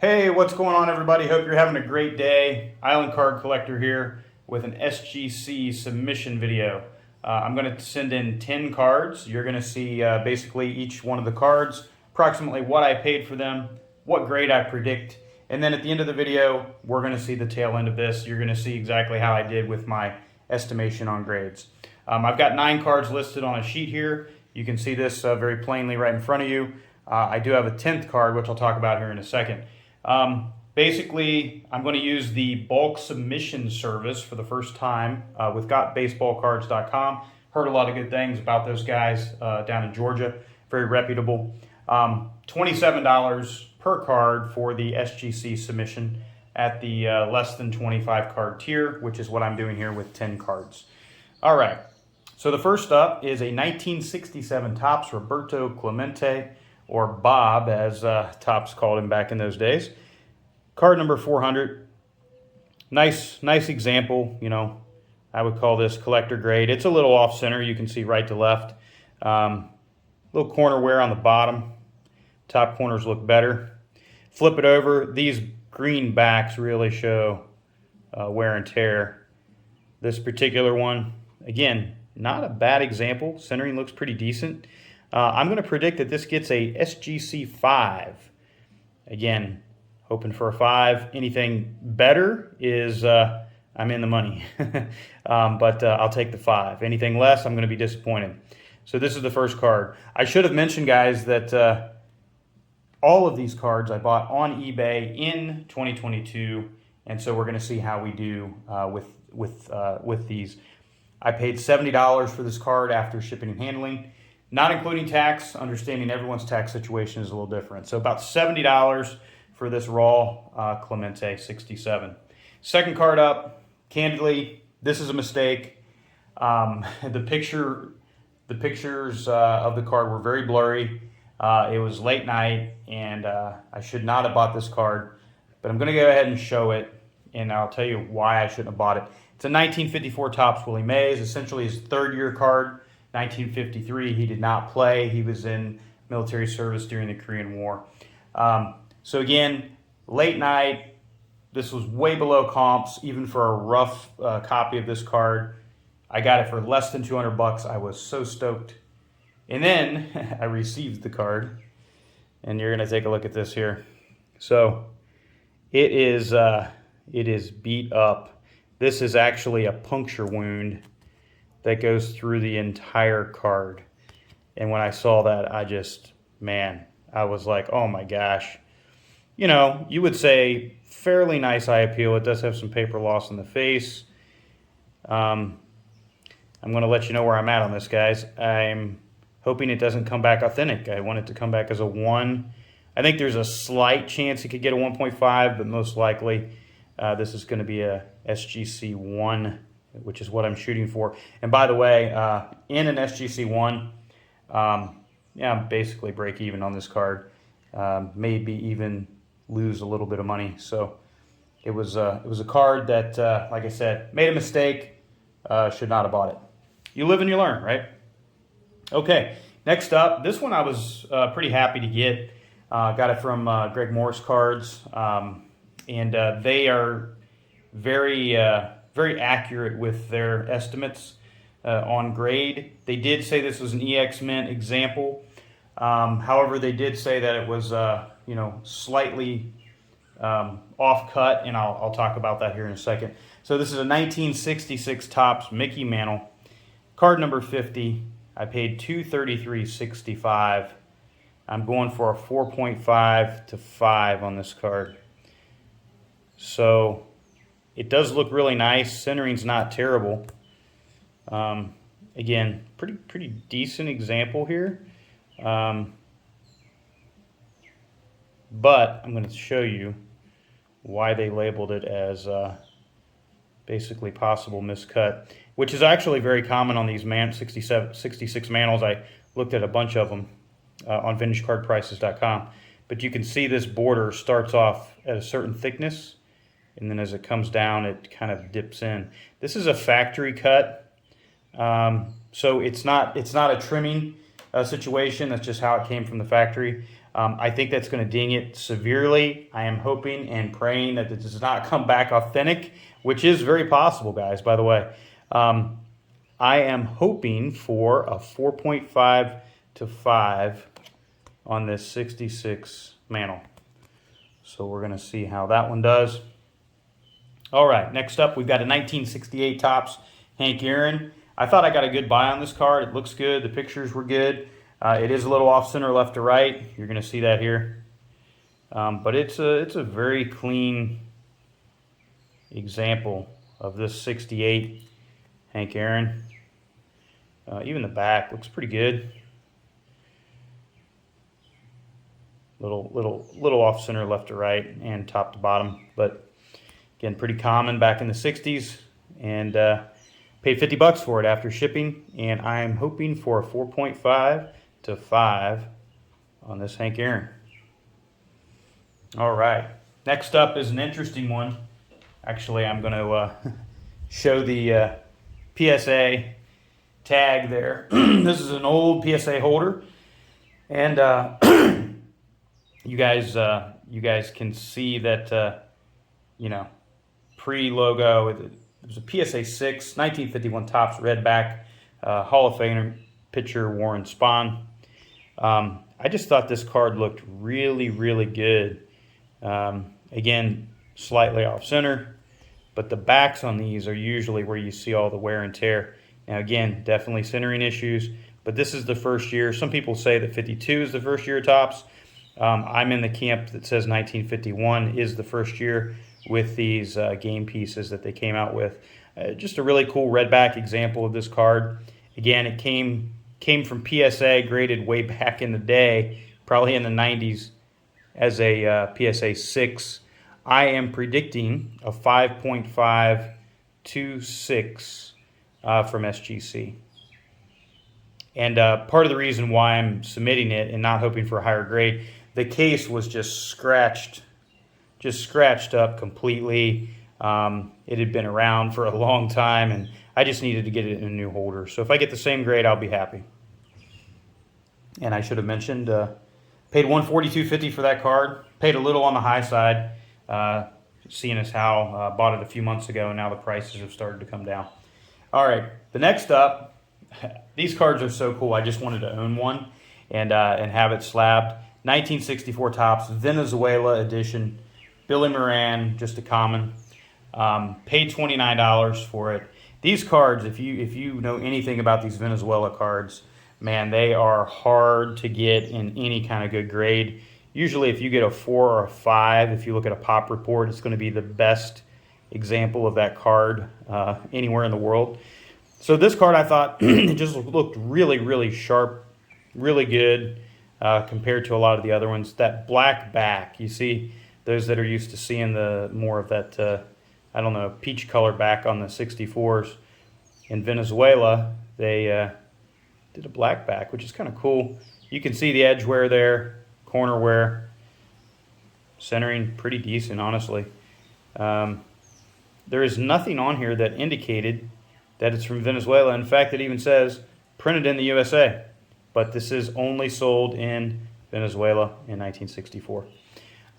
Hey, what's going on, everybody? Hope you're having a great day. Island Card Collector here with an SGC submission video. I'm going to send in 10 cards. You're going to see basically each one of the cards, approximately what I paid for them, what grade I predict, and then at the end of the video, we're going to see the tail end of this. You're going to see exactly how I did with my estimation on grades. I've got 9 cards listed on a sheet here. You can see this very plainly right in front of you. I do have a 10th card, which I'll talk about here in a second. Basically, I'm going to use the bulk submission service for the first time with GotBaseballCards.com. Heard a lot of good things about those guys down in Georgia. Very reputable. $27 per card for the SGC submission at the less than 25 card tier, which is what I'm doing here with 10 cards. All right. So the first up is a 1967 Topps Roberto Clemente, or Bob, as Topps called him back in those days. Card number 400. Nice example. You know, I would call this collector grade. It's a little off center. You can see right to left. Little corner wear on the bottom. Top corners look better. Flip it over. These green backs really show wear and tear. This particular one, again, not a bad example. Centering looks pretty decent. I'm going to predict that this gets a SGC 5. Again, hoping for a 5. Anything better is I'm in the money. But I'll take the 5. Anything less, I'm going to be disappointed. So this is the first card. I should have mentioned, guys, that all of these cards I bought on eBay in 2022, and so we're going to see how we do with these. I paid $70 for this card after shipping and handling, not including tax. Understanding everyone's tax situation is a little different. So about $70 for this raw Clemente 67. Second card up. Candidly, this is a mistake. The pictures of the card were very blurry. It was late night, and I should not have bought this card, but I'm going to go ahead and show it, and I'll tell you why I shouldn't have bought it. It's a 1954 Topps Willie Mays, essentially his third-year card. 1953, he did not play. He was in military service during the Korean War. So again, late night. This was way below comps, even for a rough copy of this card. I got it for less than 200 bucks. I was so stoked. And then I received the card, and you're going to take a look at this here. So it is beat up. This is actually a puncture wound that goes through the entire card. And when I saw that, I was like, oh my gosh. You know, you would say fairly nice eye appeal. It does have some paper loss in the face. I'm going to let you know where I'm at on this, guys. I'm hoping it doesn't come back authentic. I want it to come back as a 1. I think there's a slight chance it could get a 1.5, but most likely this is going to be a SGC 1, which is what I'm shooting for. And by the way, in an SGC 1, I'm basically break even on this card. Maybe even lose a little bit of money. So it was a card that, like I said, made a mistake. Should not have bought it. You live and you learn, right? Okay, next up, this one I was pretty happy to get. Got it from Greg Morris Cards, and they are very accurate with their estimates on grade. They did say this was an EX Mint example. However, they did say that it was slightly off cut, and I'll talk about that here in a second. So this is a 1966 Topps Mickey Mantle, card number 50. I paid $233.65. I'm going for a 4.5 to 5 on this card. So it does look really nice. Centering's not terrible. Again, pretty decent example here. But I'm going to show you why they labeled it as basically possible miscut, which is actually very common on these 66 mantles. I looked at a bunch of them on VintageCardPrices.com. But you can see this border starts off at a certain thickness, and then as it comes down, it kind of dips in. This is a factory cut, so it's not a trimming situation. That's just how it came from the factory. I think that's going to ding it severely. I am hoping and praying that it does not come back authentic, which is very possible, guys, by the way. I am hoping for a 4.5 to 5 on this 66 mantle. So we're going to see how that one does. All right, next up, we've got a 1968 Topps Hank Aaron. I thought I got a good buy on this card. It looks good. The pictures were good. It is a little off center left to right. You're going to see that here. But it's a very clean example of this 68 Hank Aaron. Even the back looks pretty good. Little off center left to right and top to bottom, but again, pretty common back in the 60s, and paid $50 for it after shipping, and I'm hoping for a 4.5 to 5 on this Hank Aaron. All right, next up is an interesting one. Actually, I'm going to show the PSA tag there. This is an old PSA holder, and you guys can see that pre-logo. It was a PSA 6, 1951 Topps red back, Hall of Famer pitcher Warren Spahn. I just thought this card looked really, really good. Again, slightly off center, but the backs on these are usually where you see all the wear and tear. Now again, definitely centering issues, but this is the first year. Some people say that 52 is the first year of Topps. I'm in the camp that says 1951 is the first year with these game pieces that they came out with. Just a really cool redback example of this card. Again, it came from PSA, graded way back in the day, probably in the 90s, as a PSA 6. I am predicting a 5.5 to 6 from SGC. And part of the reason why I'm submitting it and not hoping for a higher grade, the case was just scratched up completely. It had been around for a long time, and I just needed to get it in a new holder. So if I get the same grade, I'll be happy. And I should have mentioned, paid $142.50 for that card. Paid a little on the high side, seeing as how bought it a few months ago, and now the prices have started to come down. All right, the next up, these cards are so cool. I just wanted to own one and have it slabbed. 1964 Topps Venezuela edition. Billy Moran, just a common. Paid $29 for it. These cards, if you know anything about these Venezuela cards, man, they are hard to get in any kind of good grade. Usually if you get a 4 or a 5, if you look at a pop report, it's going to be the best example of that card anywhere in the world. So this card, I thought, it just looked really, really sharp, really good compared to a lot of the other ones. That black back, you see, those that are used to seeing the more of that, I don't know, peach color back on the 64s. In Venezuela, they did a black back, which is kind of cool. You can see the edge wear there, corner wear, centering pretty decent, honestly. There is nothing on here that indicated that it's from Venezuela. In fact, it even says printed in the USA, but this is only sold in Venezuela in 1964.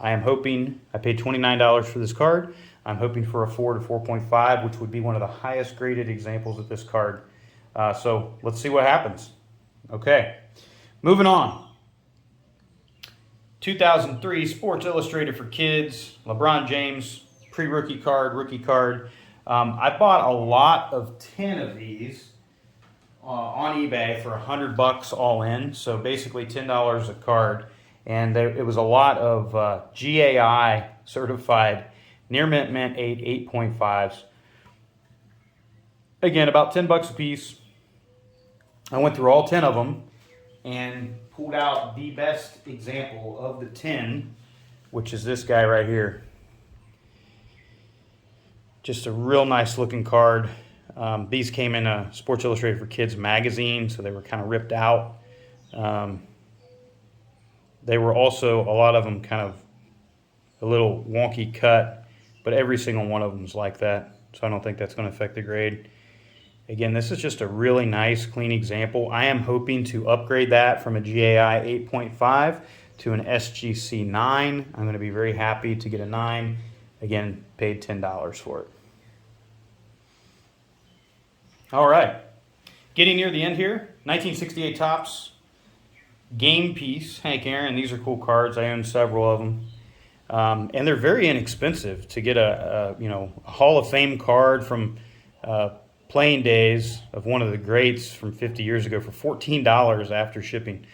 I am hoping, I paid $29 for this card. I'm hoping for a 4 to 4.5, which would be one of the highest graded examples of this card. So let's see what happens. Okay, moving on. 2003 Sports Illustrated for Kids, LeBron James, pre-rookie card, rookie card. I bought a lot of 10 of these on eBay for $100 all in, so basically $10 a card. And it was a lot of GAI certified near mint 8.5s. Again, about $10 a piece. I went through all 10 of them and pulled out the best example of the 10, which is this guy right here. Just a real nice looking card. These came in a Sports Illustrated for Kids magazine, so they were kind of ripped out. They were also, a lot of them kind of a little wonky cut, but every single one of them is like that, so I don't think that's going to affect the grade. Again, this is just a really nice, clean example. I am hoping to upgrade that from a GAI 8.5 to an SGC 9. I'm going to be very happy to get a 9. Again, paid $10 for it. All right. Getting near the end here. 1968 Topps. Game Piece. Hank Aaron. These are cool cards. I own several of them. And they're very inexpensive to get a Hall of Fame card from playing days of one of the greats from 50 years ago for $14 after shipping.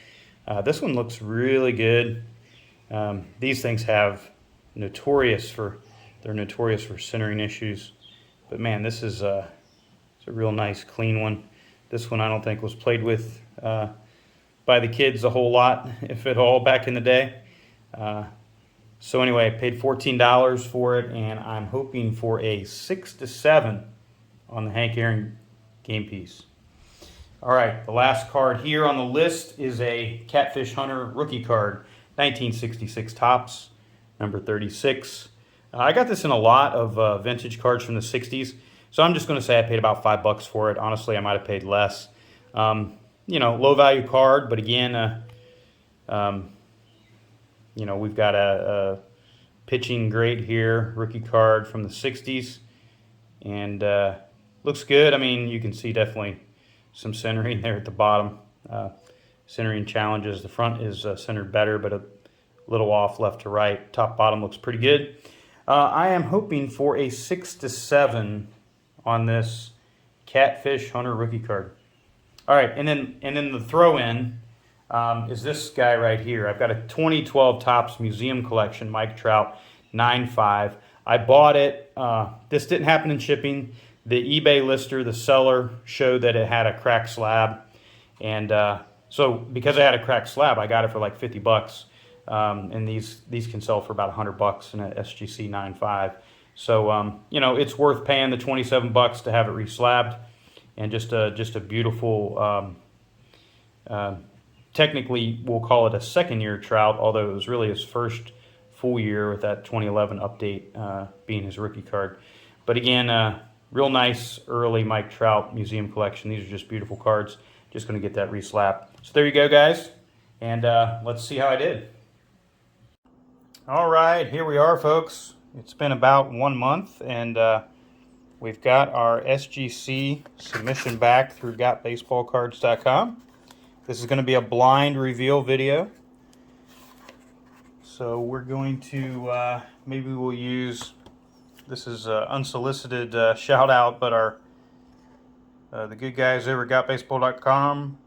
This one looks really good. These things have notorious for centering issues, but man, this is it's a real nice clean one. This one I don't think was played with by the kids a whole lot, if at all, back in the day. So anyway, I paid $14 for it, and I'm hoping for a 6 to 7 on the Hank Aaron game piece. All right, the last card here on the list is a Catfish Hunter rookie card, 1966 Topps, number 36. I got this in a lot of vintage cards from the 60s, so I'm just going to say I paid about $5 for it. Honestly, I might have paid less. Low value card, but again, we've got a pitching great here, rookie card from the 60s, and looks good. I mean, you can see definitely some centering there at the bottom. Centering challenges. The front is centered better, but a little off left to right. Top bottom looks pretty good. I am hoping for a 6 to 7 on this Catfish Hunter rookie card. All right, and then the throw-in is this guy right here. I've got a 2012 Topps Museum Collection, Mike Trout, 9.5. I bought it. This didn't happen in shipping. The eBay lister, the seller, showed that it had a cracked slab. And so because I had a cracked slab, I got it for like $50. And these can sell for about $100 in a SGC 9.5. So, it's worth paying the $27 to have it reslabbed. And just a beautiful, technically we'll call it a second-year Trout, although it was really his first full year with that 2011 update being his rookie card. But again, real nice early Mike Trout Museum Collection. These are just beautiful cards. Just going to get that reslapped. So there you go, guys. And let's see how I did. All right, here we are, folks. It's been about 1 month, and we've got our SGC submission back through GotBaseballCards.com. This is going to be a blind reveal video. So we're going to, maybe we'll use, this is unsolicited shout out, but our the good guys over at GotBaseball.com,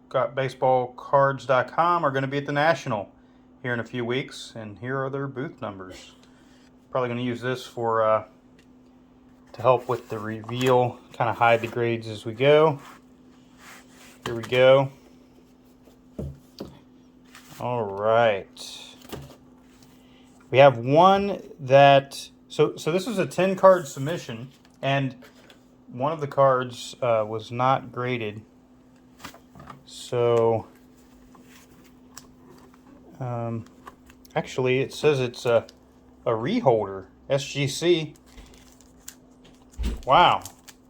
GotBaseballCards.com are going to be at the National here in a few weeks, and here are their booth numbers. Probably going to use this for to help with the reveal, kind of hide the grades as we go. Here we go. All right. We have one that, so this is a 10-card submission, and one of the cards was not graded. So, actually, it says it's a reholder, SGC. Wow.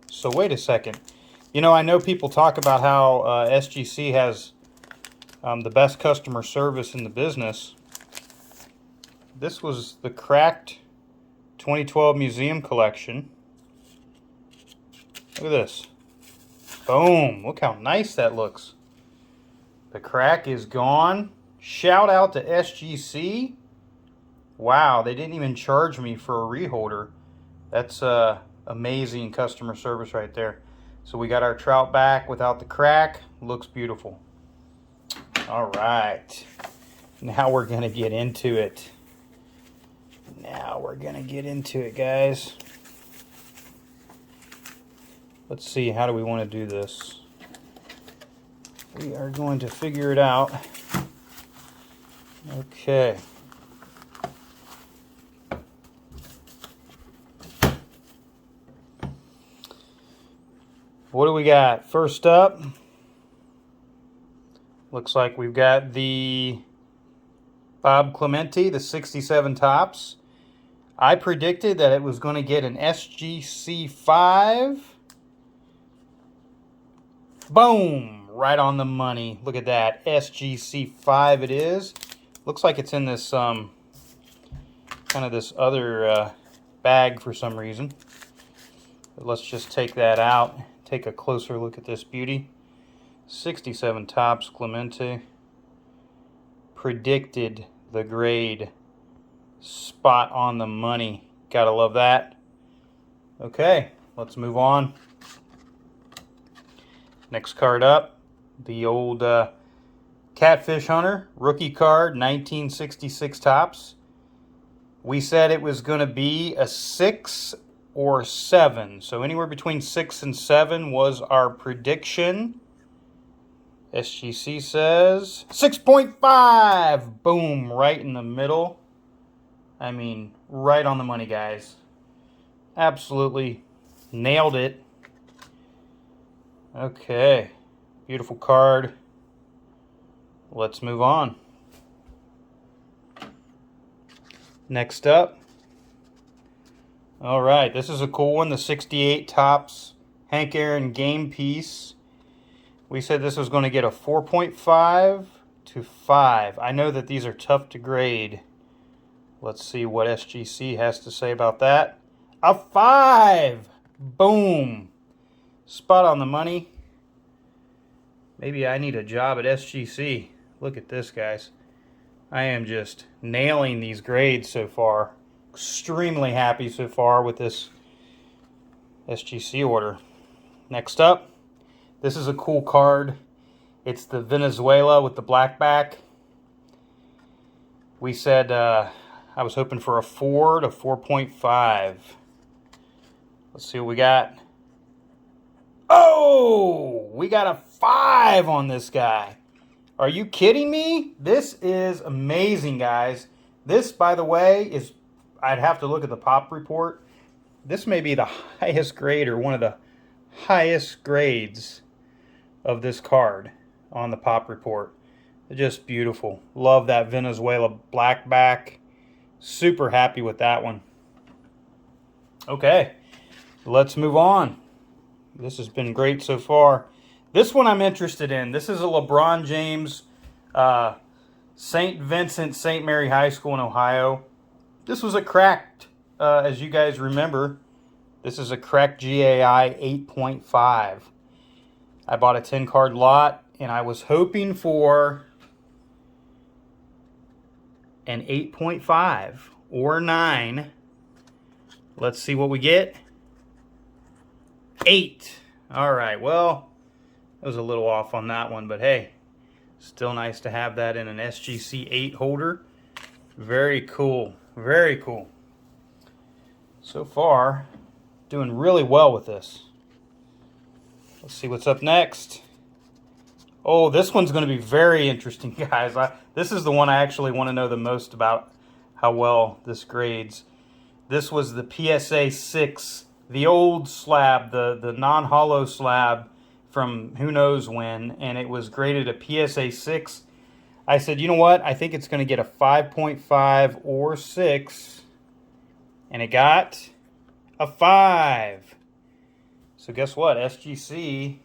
So wait a second. I know people talk about how SGC has the best customer service in the business. This was the cracked 2012 Museum Collection. Look at this. Boom. Look how nice that looks. The crack is gone. Shout out to SGC. Wow, they didn't even charge me for a reholder. That's amazing customer service right there. So we got our Trout back without the crack. Looks beautiful. All right. Now we're going to get into it. Guys. Let's see, how do we want to do this? We are going to figure it out. Okay. What do we got? First up, looks like we've got the Bob Clemente, the 67 Topps. I predicted that it was going to get an SGC 5. Boom! Right on the money. Look at that. SGC 5 it is. Looks like it's in this kind of this other bag for some reason. But let's just take that out. Take a closer look at this beauty. 67 tops, Clemente. Predicted the grade. Spot on the money. Gotta love that. Okay, let's move on. Next card up, the old Catfish Hunter, rookie card, 1966 tops. We said it was going to be a 6 or 7. So anywhere between 6 and 7 was our prediction. SGC says 6.5. Boom, right in the middle. I mean, right on the money, guys. Absolutely nailed it. Okay, beautiful card. Let's move on. Next up. All right, this is a cool one, the 68 tops Hank Aaron game piece. We said this was going to get a 4.5 to 5. I know that these are tough to grade. Let's see what SGC has to say about that. A 5! Boom! Spot on the money. Maybe I need a job at SGC. Look at this, guys. I am just nailing these grades so far. Extremely happy so far with this SGC order. Next up, this is a cool card. It's the Venezuela with the black back. We said I was hoping for a 4 to 4.5. Let's see what we got. Oh, we got a 5 on this guy. Are you kidding me? This is amazing, guys. This, by the way, is, I'd have to look at the pop report. This may be the highest grade or one of the highest grades of this card on the pop report. Just beautiful. Love that Venezuela black back. Super happy with that one. Okay, let's move on. This has been great so far. This one I'm interested in. This is a LeBron James, St. Vincent, St. Mary High School in Ohio. This was a cracked, as you guys remember, this is a cracked GAI 8.5. I bought a 10-card lot, and I was hoping for an 8.5 or 9. Let's see what we get. 8. All right, well, I was a little off on that one, but hey, still nice to have that in an SGC 8 holder. Very cool, very cool. So far, doing really well with this. Let's see what's up next. Oh, this one's going to be very interesting, guys. This is the one I actually want to know the most about how well this grades. This was the PSA 6, the old slab, the non-hollow slab from who knows when, and it was graded a PSA 6. I said, you know what? I think it's going to get a 5.5 or 6, and it got a 5. So guess what? SGC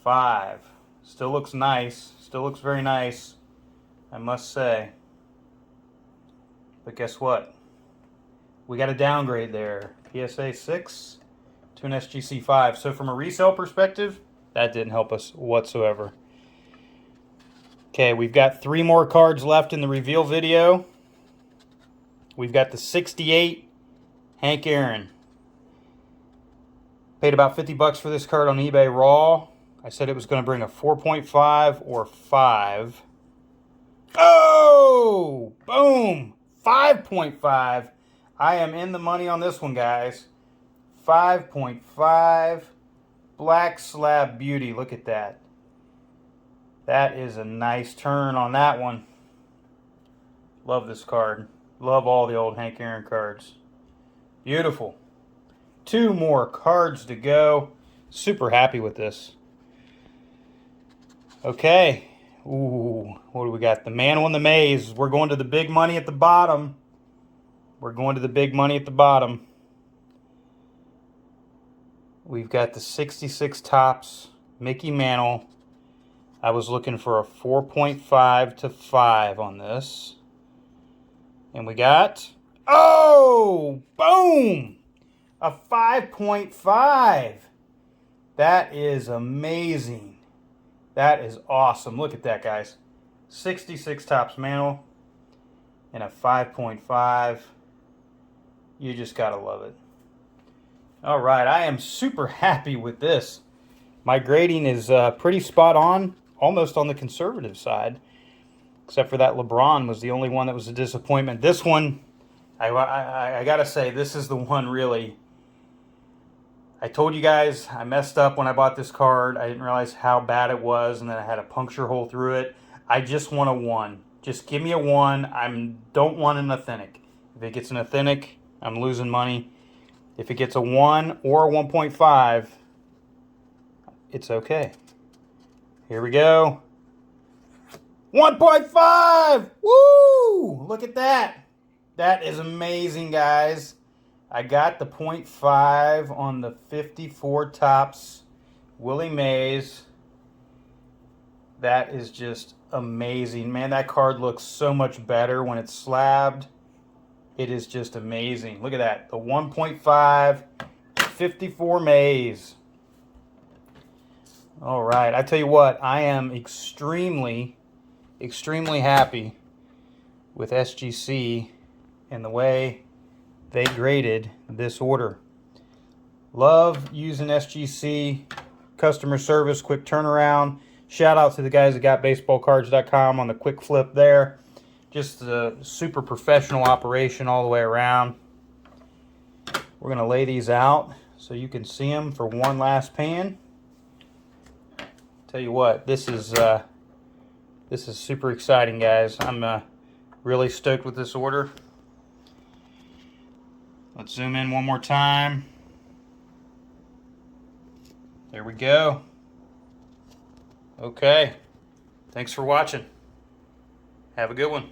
5. Still looks nice. Still looks very nice, I must say. But guess what? We got a downgrade there. PSA 6 to an SGC 5. So from a resale perspective, that didn't help us whatsoever. Okay, we've got 3 more cards left in the reveal video. We've got the 68 Hank Aaron. Paid about 50 bucks for this card on eBay raw. I said it was going to bring a 4.5 or 5. Oh! Boom! 5.5. I am in the money on this one, guys. 5.5. Black slab beauty. Look at that. That is a nice turn on that one. Love this card. Love all the old Hank Aaron cards. Beautiful. 2 more cards to go. Super happy with this. Okay. Ooh, what do we got? The man on the maze. We're going to the big money at the bottom. We're going to the big money at the bottom. We've got the 66 tops Mickey Mantle I was looking for a 4.5 to 5 on this. And we got, oh, boom, a 5.5. That is amazing. That is awesome. Look at that, guys. 66 tops mantle and a 5.5. You just gotta love it. All right, I am super happy with this. My grading is pretty spot on, almost on the conservative side, except for that LeBron was the only one that was a disappointment. This one, I gotta say, this is the one really. I told you guys I messed up when I bought this card. I didn't realize how bad it was, and then I had a puncture hole through it. I just want a 1. Just give me a 1. I don't want an authentic. If it gets an authentic, I'm losing money. If it gets a 1 or a 1.5, it's okay. Here we go. 1.5! Woo! Look at that. That is amazing, guys. I got the 0.5 on the 54 tops Willie Mays. That is just amazing. Man, that card looks so much better when it's slabbed. It is just amazing. Look at that. The 1.5 54 Mays. All right. I tell you what, I am extremely happy with SGC and the way they graded this order. Love using SGC, customer service, quick turnaround. Shout out to the guys at GotBaseballCards.com on the quick flip there. Just a super professional operation all the way around. We're going to lay these out so you can see them for one last pan. Tell you what, this is super exciting, guys. I'm really stoked with this order. Let's zoom in one more time. There we go. Okay. Thanks for watching. Have a good one.